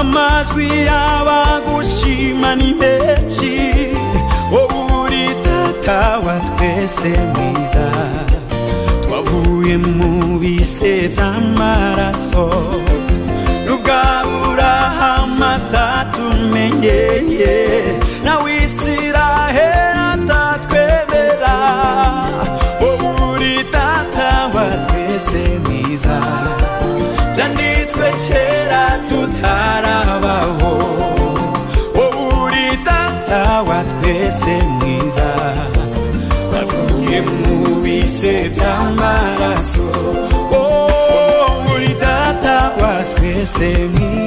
amajwi y'abagushima ni menshi uri data wa twese mwiza twavuye mu bise by'amaraso rugabura amata tumenyeye nawe Isiraheli atatwemera uri data wa twese mwiza byanditswe kera tutarabaho uri data wa twese mwiza twavuye mu bise by'amaraso uri data wa twese mwiza